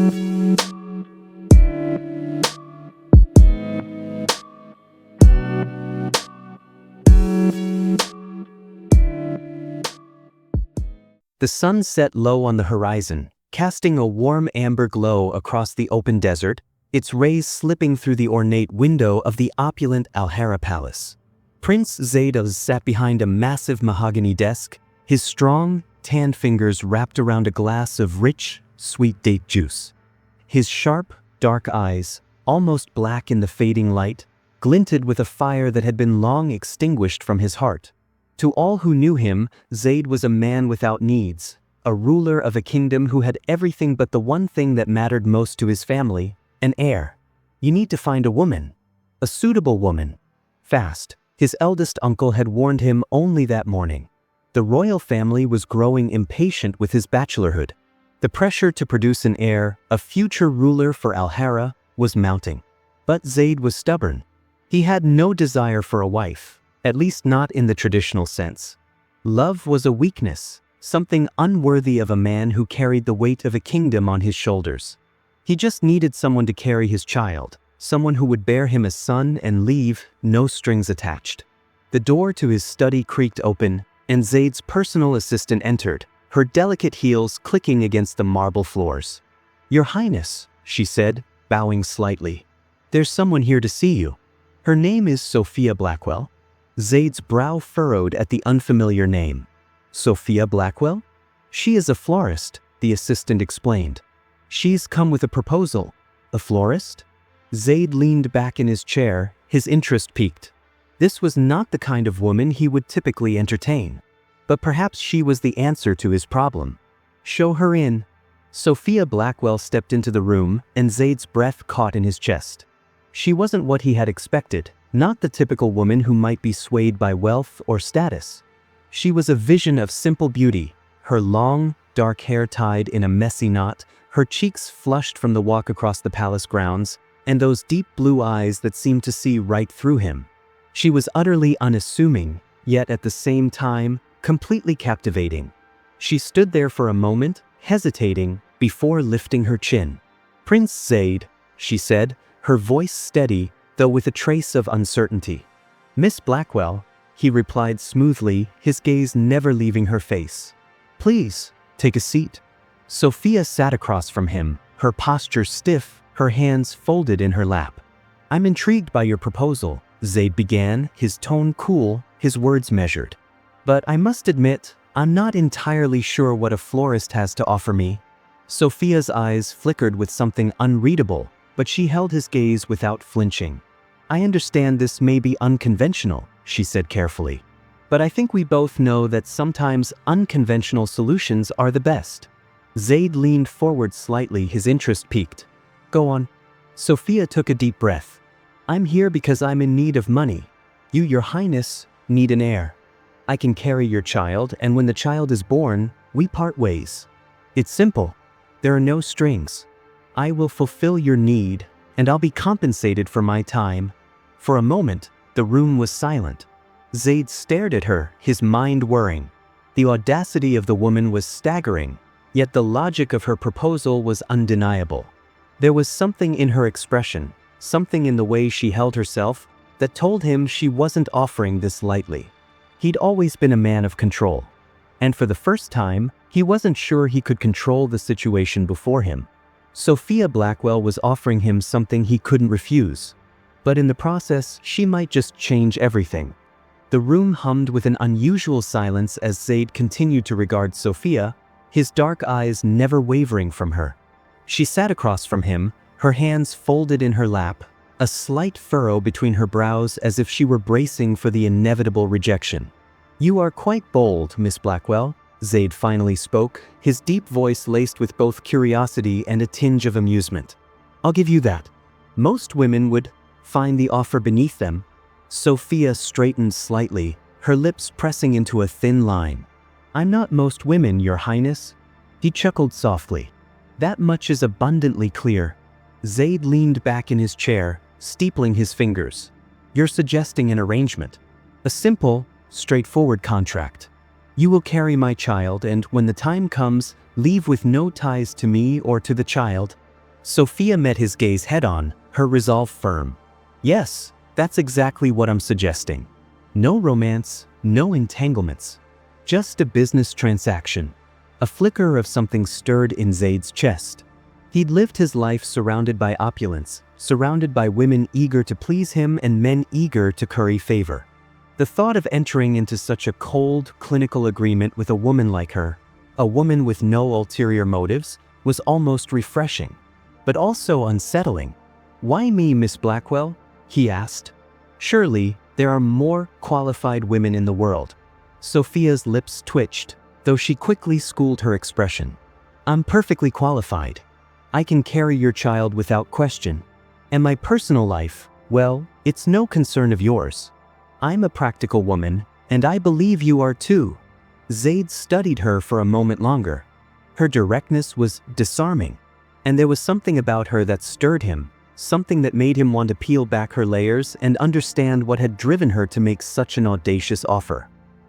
The sun set low on the horizon, casting a warm amber glow across the open desert, its rays slipping through the ornate window of the opulent Alhara Palace. Prince Zayd sat behind a massive mahogany desk, his strong, tanned fingers wrapped around a glass of rich, sweet date juice. His sharp, dark eyes, almost black in the fading light, glinted with a fire that had been long extinguished from his heart. To all who knew him, Zayd was a man without needs, a ruler of a kingdom who had everything but the one thing that mattered most to his family, an heir. You need to find a woman. A suitable woman. Fast, his eldest uncle had warned him only that morning. The royal family was growing impatient with his bachelorhood. The pressure to produce an heir, a future ruler for Alhara, was mounting. But Zayd was stubborn. He had no desire for a wife. At least not in the traditional sense. Love was a weakness, something unworthy of a man who carried the weight of a kingdom on his shoulders. He just needed someone to carry his child, someone who would bear him a son and leave, no strings attached. The door to his study creaked open, and Zayd's personal assistant entered, her delicate heels clicking against the marble floors. "Your Highness," she said, bowing slightly. "There's someone here to see you. Her name is Sophia Blackwell." Zayd's brow furrowed at the unfamiliar name. "Sophia Blackwell? She is a florist," the assistant explained. "She's come with a proposal." "A florist?" Zayd leaned back in his chair, his interest piqued. This was not the kind of woman he would typically entertain. But perhaps she was the answer to his problem. "Show her in." Sophia Blackwell stepped into the room, and Zayd's breath caught in his chest. She wasn't what he had expected. Not the typical woman who might be swayed by wealth or status. She was a vision of simple beauty, her long, dark hair tied in a messy knot, her cheeks flushed from the walk across the palace grounds, and those deep blue eyes that seemed to see right through him. She was utterly unassuming, yet at the same time, completely captivating. She stood there for a moment, hesitating, before lifting her chin. "Prince Zayd," she said, her voice steady, though with a trace of uncertainty. "Miss Blackwell," he replied smoothly, his gaze never leaving her face. "Please, take a seat." Sophia sat across from him, her posture stiff, her hands folded in her lap. "I'm intrigued by your proposal," Zayd began, his tone cool, his words measured. "But I must admit, I'm not entirely sure what a florist has to offer me." Sophia's eyes flickered with something unreadable, but she held his gaze without flinching. "I understand this may be unconventional," she said carefully. "But I think we both know that sometimes unconventional solutions are the best." Zayd leaned forward slightly, his interest piqued. "Go on." Sophia took a deep breath. "I'm here because I'm in need of money. You, Your Highness, need an heir. I can carry your child, and when the child is born, we part ways. It's simple. There are no strings. I will fulfill your need, and I'll be compensated for my time." For a moment, the room was silent. Zayd stared at her, his mind whirring. The audacity of the woman was staggering, yet the logic of her proposal was undeniable. There was something in her expression, something in the way she held herself, that told him she wasn't offering this lightly. He'd always been a man of control. And for the first time, he wasn't sure he could control the situation before him. Sophia Blackwell was offering him something he couldn't refuse. But in the process, she might just change everything. The room hummed with an unusual silence as Zayd continued to regard Sophia, his dark eyes never wavering from her. She sat across from him, her hands folded in her lap, a slight furrow between her brows as if she were bracing for the inevitable rejection. "You are quite bold, Miss Blackwell," Zayd finally spoke, his deep voice laced with both curiosity and a tinge of amusement. "I'll give you that. Most women would find the offer beneath them." Sophia straightened slightly, her lips pressing into a thin line. "I'm not most women, Your Highness." He chuckled softly. "That much is abundantly clear." Zayd leaned back in his chair, steepling his fingers. "You're suggesting an arrangement. A simple, straightforward contract. You will carry my child and, when the time comes, leave with no ties to me or to the child. Sophia met his gaze head-on, her resolve firm. Yes, that's exactly what I'm suggesting. No romance, no entanglements. Just a business transaction. A flicker of something stirred in Zaid's chest. He'd lived his life surrounded by opulence, surrounded by women eager to please him and men eager to curry favor. The thought of entering into such a cold, clinical agreement with a woman like her, a woman with no ulterior motives, was almost refreshing, but also unsettling. "Why me, Miss Blackwell?" he asked. "Surely, there are more qualified women in the world." Sophia's lips twitched, though she quickly schooled her expression. "I'm perfectly qualified. I can carry your child without question. And my personal life, well, it's no concern of yours. I'm a practical woman, and I believe you are too." Zaid studied her for a moment longer. Her directness was disarming, and there was something about her that stirred him, something that made him want to peel back her layers and understand what had driven her to make such an audacious offer.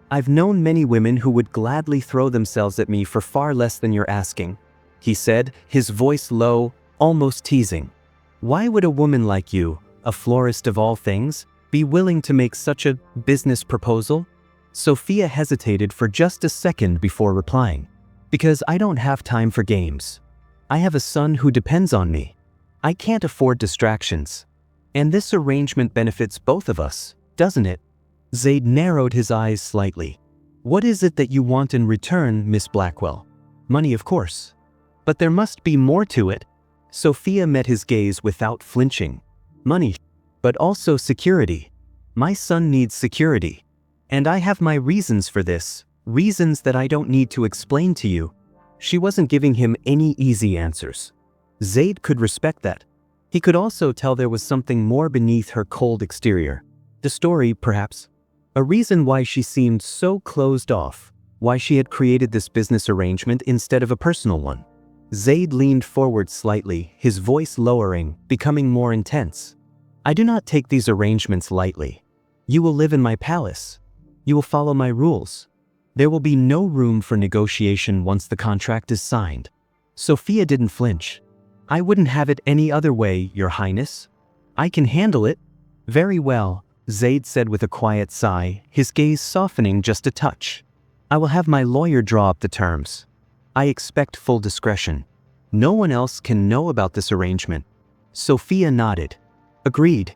"I've known many women who would gladly throw themselves at me for far less than you're asking," he said, his voice low, almost teasing. "Why would a woman like you, a florist of all things, be willing to make such a business proposal?" Sophia hesitated for just a second before replying. "Because I don't have time for games. I have a son who depends on me. I can't afford distractions. And this arrangement benefits both of us, doesn't it?" Zaid narrowed his eyes slightly. "What is it that you want in return, Miss Blackwell?" "Money, of course. But there must be more to it." Sophia met his gaze without flinching. "Money, but also security. My son needs security. And I have my reasons for this, reasons that I don't need to explain to you." She wasn't giving him any easy answers. Zaid could respect that. He could also tell there was something more beneath her cold exterior. The story, perhaps. A reason why she seemed so closed off, why she had created this business arrangement instead of a personal one. Zaid leaned forward slightly, his voice lowering, becoming more intense. "I do not take these arrangements lightly. You will live in my palace. You will follow my rules. There will be no room for negotiation once the contract is signed." Sophia didn't flinch. "I wouldn't have it any other way, Your Highness. I can handle it." "Very well," Zaid said with a quiet sigh, his gaze softening just a touch. "I will have my lawyer draw up the terms. I expect full discretion. No one else can know about this arrangement." Sophia nodded. "Agreed."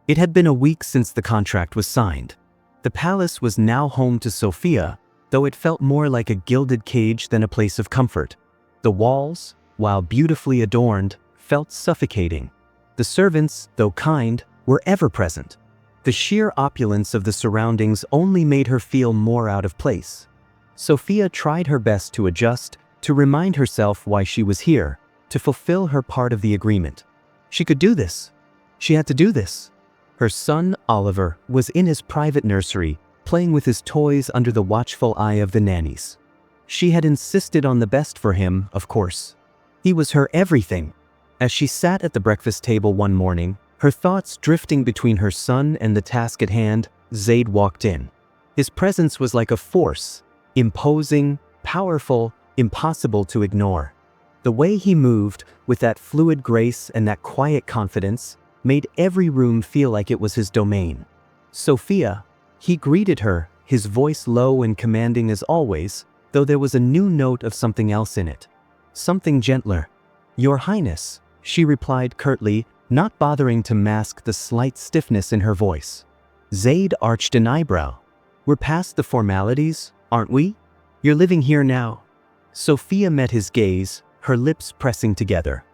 It had been a week since the contract was signed. The palace was now home to Sophia, though it felt more like a gilded cage than a place of comfort. The walls, while beautifully adorned, felt suffocating. The servants, though kind, were ever present. The sheer opulence of the surroundings only made her feel more out of place. Sophia tried her best to adjust, to remind herself why she was here, to fulfill her part of the agreement. She could do this. She had to do this. Her son, Oliver, was in his private nursery, playing with his toys under the watchful eye of the nannies. She had insisted on the best for him, of course. He was her everything. As she sat at the breakfast table one morning, her thoughts drifting between her son and the task at hand, Zaid walked in. His presence was like a force, imposing, powerful, impossible to ignore. The way he moved, with that fluid grace and that quiet confidence, made every room feel like it was his domain. "Sophia," he greeted her, his voice low and commanding as always, though there was a new note of something else in it. Something gentler. "Your Highness," she replied curtly, not bothering to mask the slight stiffness in her voice. Zaid arched an eyebrow. "We're past the formalities, aren't we? You're living here now." Sophia met his gaze, her lips pressing together.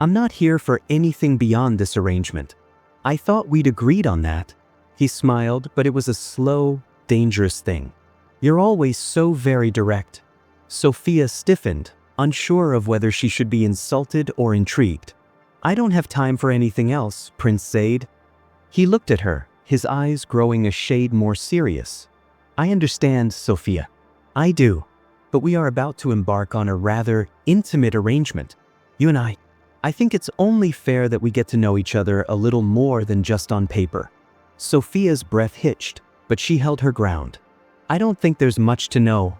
"I'm not here for anything beyond this arrangement. I thought we'd agreed on that." He smiled, but it was a slow, dangerous thing. "You're always so very direct." Sophia stiffened, unsure of whether she should be insulted or intrigued. "I don't have time for anything else, Prince Zaid." He looked at her, his eyes growing a shade more serious. "I understand, Sophia. I do. But we are about to embark on a rather intimate arrangement. You and I. I think it's only fair that we get to know each other a little more than just on paper." Sophia's breath hitched, but she held her ground. "I don't think there's much to know."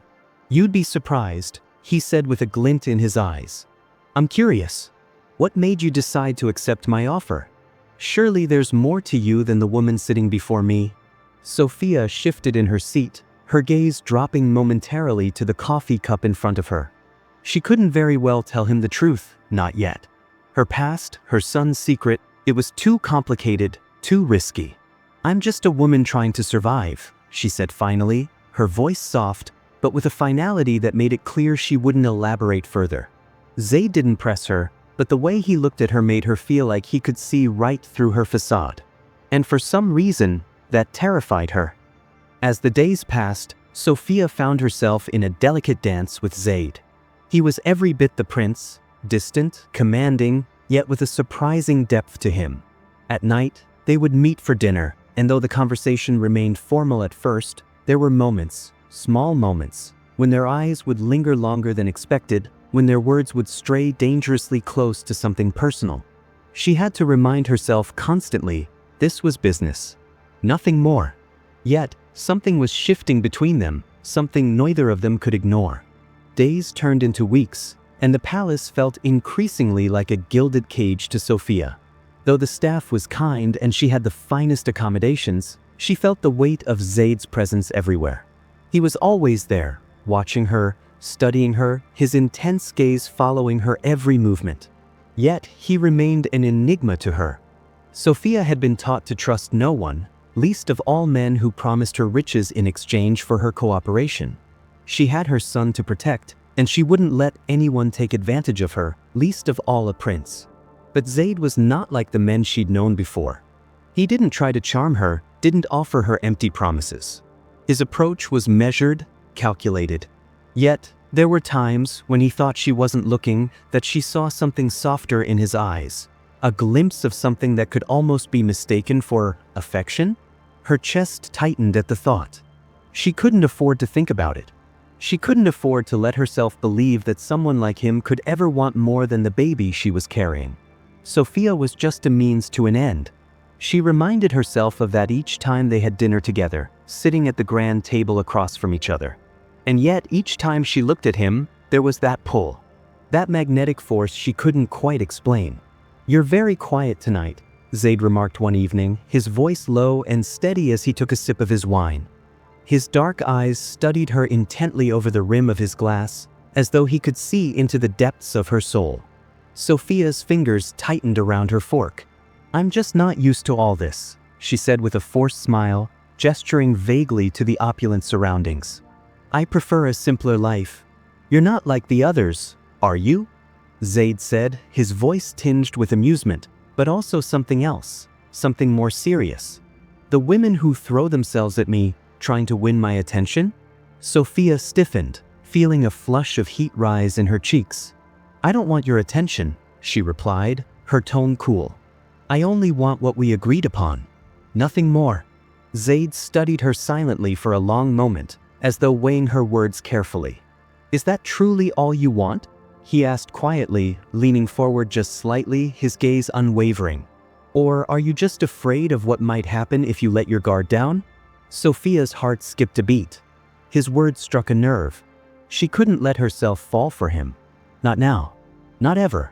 "You'd be surprised," he said with a glint in his eyes. "I'm curious." What made you decide to accept my offer? Surely there's more to you than the woman sitting before me." Sophia shifted in her seat, her gaze dropping momentarily to the coffee cup in front of her. She couldn't very well tell him the truth, not yet. Her past, her son's secret, it was too complicated, too risky. "I'm just a woman trying to survive," she said finally, her voice soft, but with a finality that made it clear she wouldn't elaborate further. Zaid didn't press her, but the way he looked at her made her feel like he could see right through her facade. And for some reason, that terrified her. As the days passed, Sophia found herself in a delicate dance with Zaid. He was every bit the prince, distant, commanding, yet with a surprising depth to him. At night, they would meet for dinner, and though the conversation remained formal at first, there were moments, small moments, when their eyes would linger longer than expected, when their words would stray dangerously close to something personal. She had to remind herself constantly, this was business. Nothing more. Yet, something was shifting between them, something neither of them could ignore. Days turned into weeks, and the palace felt increasingly like a gilded cage to Sophia. Though the staff was kind and she had the finest accommodations, she felt the weight of Zaid's presence everywhere. He was always there, watching her, studying her, his intense gaze following her every movement. Yet, he remained an enigma to her. Sophia had been taught to trust no one, least of all men who promised her riches in exchange for her cooperation. She had her son to protect, and she wouldn't let anyone take advantage of her, least of all a prince. But Zaid was not like the men she'd known before. He didn't try to charm her, didn't offer her empty promises. His approach was measured, calculated. Yet, there were times when he thought she wasn't looking, that she saw something softer in his eyes, a glimpse of something that could almost be mistaken for affection. Her chest tightened at the thought. She couldn't afford to think about it. She couldn't afford to let herself believe that someone like him could ever want more than the baby she was carrying. Sophia was just a means to an end. She reminded herself of that each time they had dinner together, sitting at the grand table across from each other. And yet, each time she looked at him, there was that pull. That magnetic force she couldn't quite explain. "You're very quiet tonight," Zaid remarked one evening, his voice low and steady as he took a sip of his wine. His dark eyes studied her intently over the rim of his glass, as though he could see into the depths of her soul. Sophia's fingers tightened around her fork. "I'm just not used to all this," she said with a forced smile, gesturing vaguely to the opulent surroundings. "I prefer a simpler life." "You're not like the others, are you?" Zaid said, his voice tinged with amusement, but also something else, something more serious. "The women who throw themselves at me, trying to win my attention?" Sophia stiffened, feeling a flush of heat rise in her cheeks. "I don't want your attention," she replied, her tone cool. "I only want what we agreed upon. Nothing more." Zaid studied her silently for a long moment, as though weighing her words carefully. "Is that truly all you want?" he asked quietly, leaning forward just slightly, his gaze unwavering. "Or are you just afraid of what might happen if you let your guard down?" Sophia's heart skipped a beat. His words struck a nerve. She couldn't let herself fall for him. Not now. Not ever.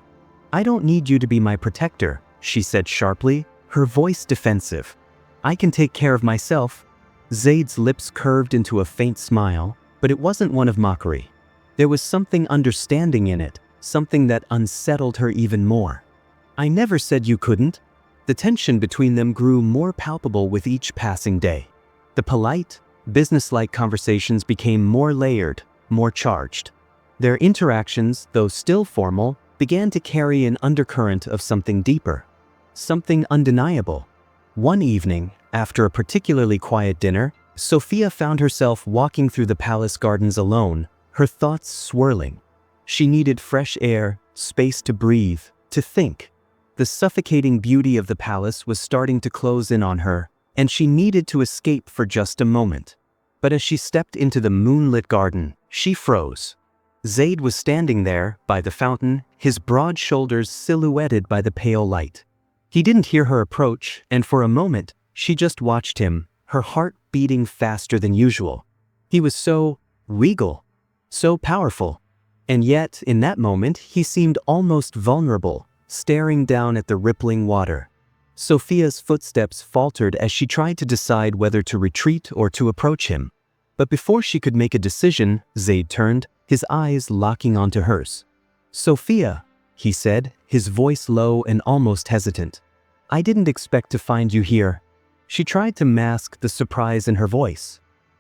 "I don't need you to be my protector," she said sharply, her voice defensive. "I can take care of myself." Zaid's lips curved into a faint smile, but it wasn't one of mockery. There was something understanding in it, something that unsettled her even more. "I never said you couldn't." The tension between them grew more palpable with each passing day. The polite, businesslike conversations became more layered, more charged. Their interactions, though still formal, began to carry an undercurrent of something deeper, something undeniable. One evening, after a particularly quiet dinner, Sophia found herself walking through the palace gardens alone, her thoughts swirling. She needed fresh air, space to breathe, to think. The suffocating beauty of the palace was starting to close in on her, and she needed to escape for just a moment. But as she stepped into the moonlit garden, she froze. Zaid was standing there, by the fountain, his broad shoulders silhouetted by the pale light. He didn't hear her approach, and for a moment, she just watched him, her heart beating faster than usual. He was so regal, so powerful. And yet, in that moment, he seemed almost vulnerable, staring down at the rippling water. Sophia's footsteps faltered as she tried to decide whether to retreat or to approach him. But before she could make a decision, Zaid turned, his eyes locking onto hers. "Sophia," he said, his voice low and almost hesitant. "I didn't expect to find you here." She tried to mask the surprise in her voice.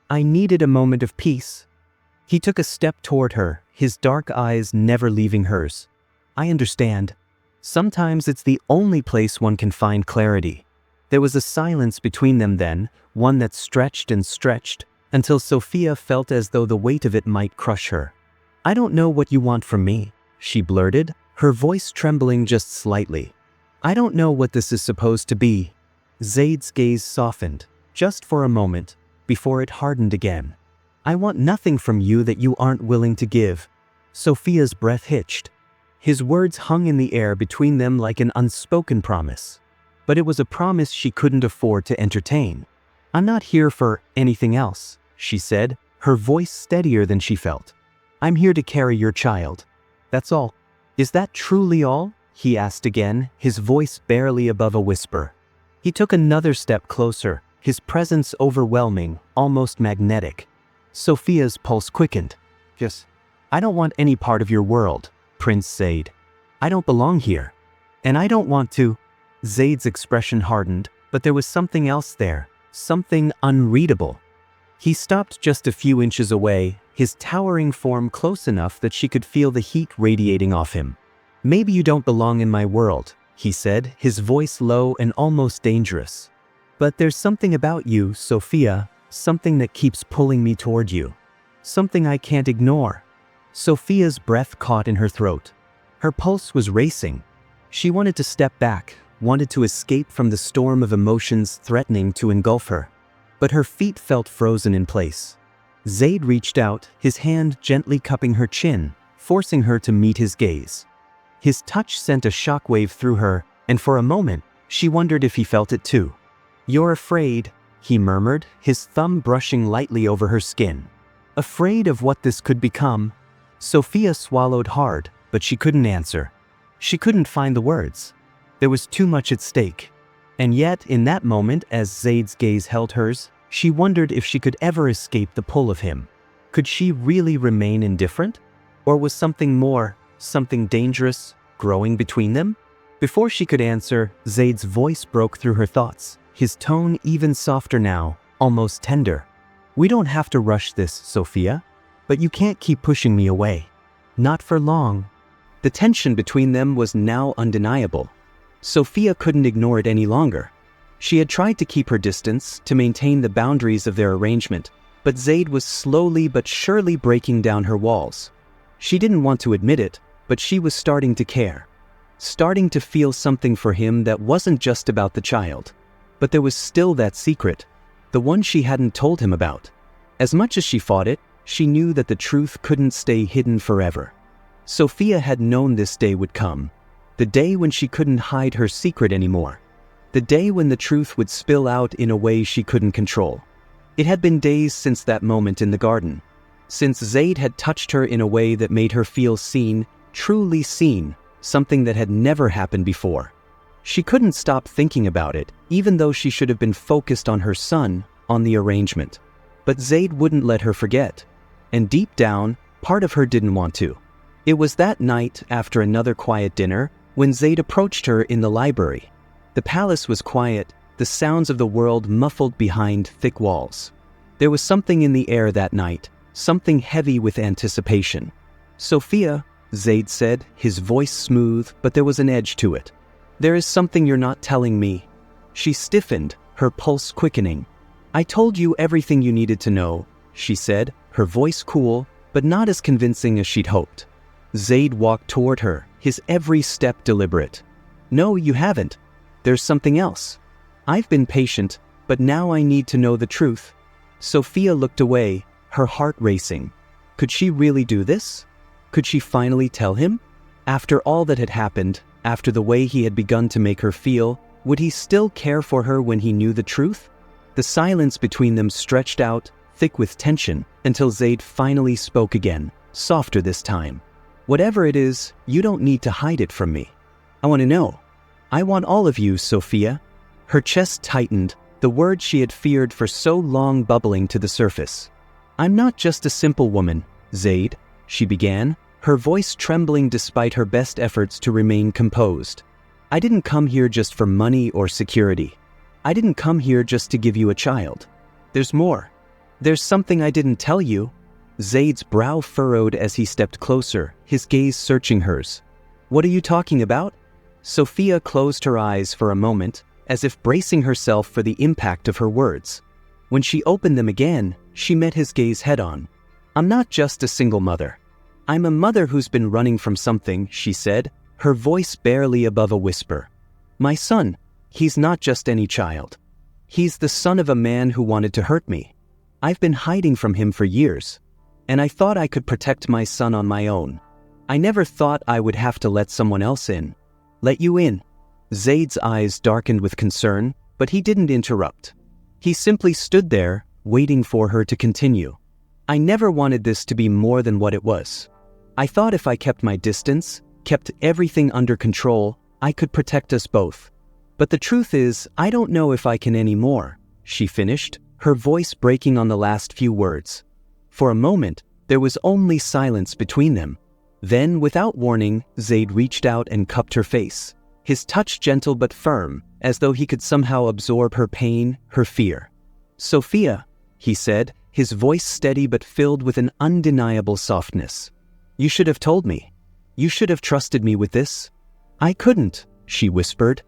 "I needed a moment of peace." He took a step toward her, his dark eyes never leaving hers. "I understand. Sometimes it's the only place one can find clarity." There was a silence between them then, one that stretched and stretched, until Sophia felt as though the weight of it might crush her. "I don't know what you want from me," she blurted, her voice trembling just slightly. "I don't know what this is supposed to be." Zaid's gaze softened, just for a moment, before it hardened again. "I want nothing from you that you aren't willing to give." Sophia's breath hitched. His words hung in the air between them like an unspoken promise. But it was a promise she couldn't afford to entertain. "I'm not here for anything else," she said, her voice steadier than she felt. "I'm here to carry your child. That's all." "Is that truly all?" he asked again, his voice barely above a whisper. He took another step closer, his presence overwhelming, almost magnetic. Sophia's pulse quickened. "Yes. I don't want any part of your world, Prince Zaid. I don't belong here. And I don't want to." Zaid's expression hardened, but there was something else there, something unreadable. He stopped just a few inches away, his towering form close enough that she could feel the heat radiating off him. "Maybe you don't belong in my world," he said, his voice low and almost dangerous. "But there's something about you, Sophia, something that keeps pulling me toward you. Something I can't ignore." Sophia's breath caught in her throat. Her pulse was racing. She wanted to step back, wanted to escape from the storm of emotions threatening to engulf her. But her feet felt frozen in place. Zaid reached out, his hand gently cupping her chin, forcing her to meet his gaze. His touch sent a shockwave through her, and for a moment, she wondered if he felt it too. "You're afraid," he murmured, his thumb brushing lightly over her skin. "Afraid of what this could become." Sophia swallowed hard, but she couldn't answer. She couldn't find the words. There was too much at stake. And yet, in that moment, as Zaid's gaze held hers, she wondered if she could ever escape the pull of him. Could she really remain indifferent? Or was something more, something dangerous, growing between them? Before she could answer, Zaid's voice broke through her thoughts, his tone even softer now, almost tender. "We don't have to rush this, Sophia. But you can't keep pushing me away. Not for long." The tension between them was now undeniable. Sophia couldn't ignore it any longer. She had tried to keep her distance, to maintain the boundaries of their arrangement, but Zaid was slowly but surely breaking down her walls. She didn't want to admit it, but she was starting to care. Starting to feel something for him that wasn't just about the child. But there was still that secret, the one she hadn't told him about. As much as she fought it, she knew that the truth couldn't stay hidden forever. Sophia had known this day would come. The day when she couldn't hide her secret anymore. The day when the truth would spill out in a way she couldn't control. It had been days since that moment in the garden. Since Zaid had touched her in a way that made her feel seen, truly seen, something that had never happened before. She couldn't stop thinking about it, even though she should have been focused on her son, on the arrangement. But Zaid wouldn't let her forget. And deep down, part of her didn't want to. It was that night, after another quiet dinner, when Zaid approached her in the library. The palace was quiet, the sounds of the world muffled behind thick walls. There was something in the air that night, something heavy with anticipation. "Sophia," Zaid said, his voice smooth, but there was an edge to it. "There is something you're not telling me." She stiffened, her pulse quickening. "I told you everything you needed to know," she said, her voice cool, but not as convincing as she'd hoped. Zaid walked toward her, his every step deliberate. "No, you haven't. There's something else. I've been patient, but now I need to know the truth." Sophia looked away, her heart racing. Could she really do this? Could she finally tell him? After all that had happened, after the way he had begun to make her feel, would he still care for her when he knew the truth? The silence between them stretched out, thick with tension, until Zaid finally spoke again, softer this time. "Whatever it is, you don't need to hide it from me." I want to know. I want all of you, Sophia." Her chest tightened, the words she had feared for so long bubbling to the surface. "I'm not just a simple woman, Zaid," she began, her voice trembling despite her best efforts to remain composed. "I didn't come here just for money or security. I didn't come here just to give you a child. There's more. There's something I didn't tell you." Zaid's brow furrowed as he stepped closer, his gaze searching hers. "What are you talking about?" Sophia closed her eyes for a moment, as if bracing herself for the impact of her words. When she opened them again, she met his gaze head-on. "I'm not just a single mother. I'm a mother who's been running from something," she said, her voice barely above a whisper. "My son, he's not just any child. He's the son of a man who wanted to hurt me. I've been hiding from him for years, and I thought I could protect my son on my own. I never thought I would have to let someone else in. Let you in." Zaid's eyes darkened with concern, but he didn't interrupt. He simply stood there, waiting for her to continue. "I never wanted this to be more than what it was. I thought if I kept my distance, kept everything under control, I could protect us both. But the truth is, I don't know if I can anymore," she finished, her voice breaking on the last few words. For a moment, there was only silence between them. Then, without warning, Zaid reached out and cupped her face, his touch gentle but firm, as though he could somehow absorb her pain, her fear. "Sophia," he said, his voice steady but filled with an undeniable softness. "You should have told me. You should have trusted me with this." "I couldn't," she whispered.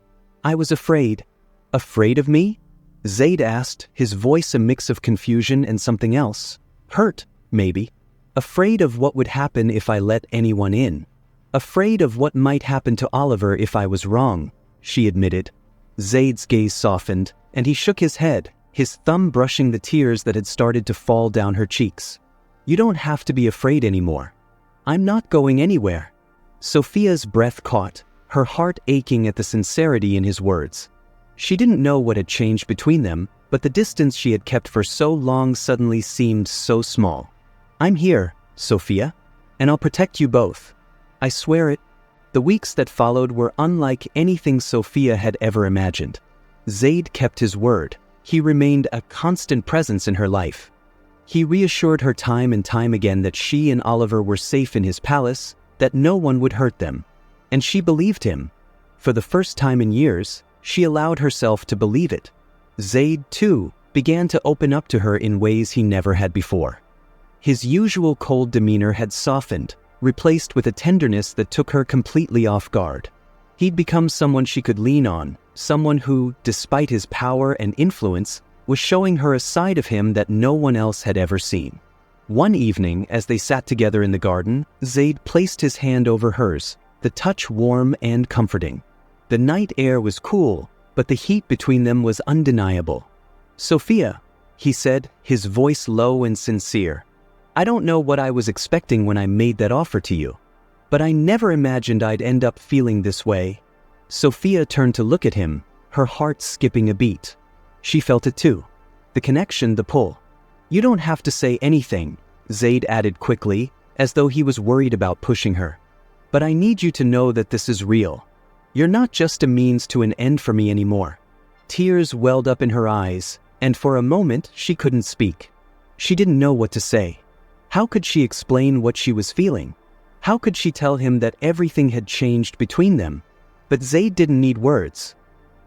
"I was afraid." "Afraid of me?" Zaid asked, his voice a mix of confusion and something else. "Hurt, maybe. Afraid of what would happen if I let anyone in. Afraid of what might happen to Oliver if I was wrong," she admitted. Zaid's gaze softened, and he shook his head, his thumb brushing the tears that had started to fall down her cheeks. "You don't have to be afraid anymore. I'm not going anywhere." Sophia's breath caught, her heart aching at the sincerity in his words. She didn't know what had changed between them, but the distance she had kept for so long suddenly seemed so small. "I'm here, Sophia, and I'll protect you both. I swear it." The weeks that followed were unlike anything Sophia had ever imagined. Zaid kept his word. He remained a constant presence in her life. He reassured her time and time again that she and Oliver were safe in his palace, that no one would hurt them. And she believed him. For the first time in years, she allowed herself to believe it. Zaid, too, began to open up to her in ways he never had before. His usual cold demeanor had softened, replaced with a tenderness that took her completely off guard. He'd become someone she could lean on, someone who, despite his power and influence, was showing her a side of him that no one else had ever seen. One evening, as they sat together in the garden, Zaid placed his hand over hers, the touch warm and comforting. The night air was cool, but the heat between them was undeniable. "Sophia," he said, his voice low and sincere, "I don't know what I was expecting when I made that offer to you, but I never imagined I'd end up feeling this way." Sophia turned to look at him, her heart skipping a beat. She felt it too. The connection, the pull. "You don't have to say anything," Zaid added quickly, as though he was worried about pushing her. "But I need you to know that this is real. You're not just a means to an end for me anymore." Tears welled up in her eyes, and for a moment she couldn't speak. She didn't know what to say. How could she explain what she was feeling? How could she tell him that everything had changed between them? But Zaid didn't need words.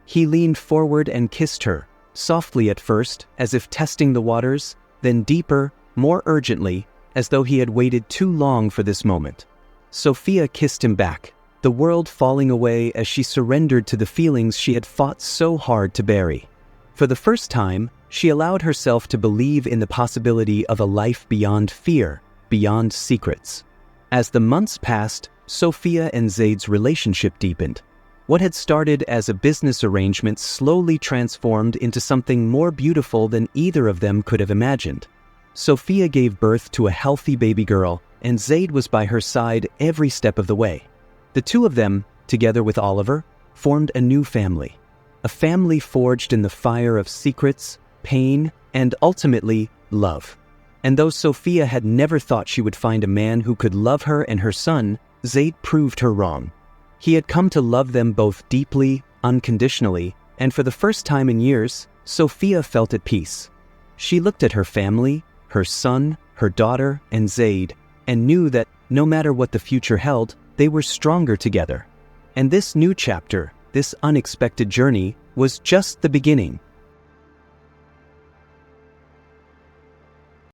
He leaned forward and kissed her, softly at first, as if testing the waters, then deeper, more urgently, as though he had waited too long for this moment. Sophia kissed him back, the world falling away as she surrendered to the feelings she had fought so hard to bury. For the first time, she allowed herself to believe in the possibility of a life beyond fear, beyond secrets. As the months passed, Sophia and Zaid's relationship deepened. What had started as a business arrangement slowly transformed into something more beautiful than either of them could have imagined. Sophia gave birth to a healthy baby girl, and Zaid was by her side every step of the way. The two of them, together with Oliver, formed a new family. A family forged in the fire of secrets, pain, and ultimately, love. And though Sophia had never thought she would find a man who could love her and her son, Zaid proved her wrong. He had come to love them both deeply, unconditionally, and for the first time in years, Sophia felt at peace. She looked at her family, her son, her daughter, and Zaid, and knew that no matter what the future held, they were stronger together. And this new chapter, this unexpected journey, was just the beginning.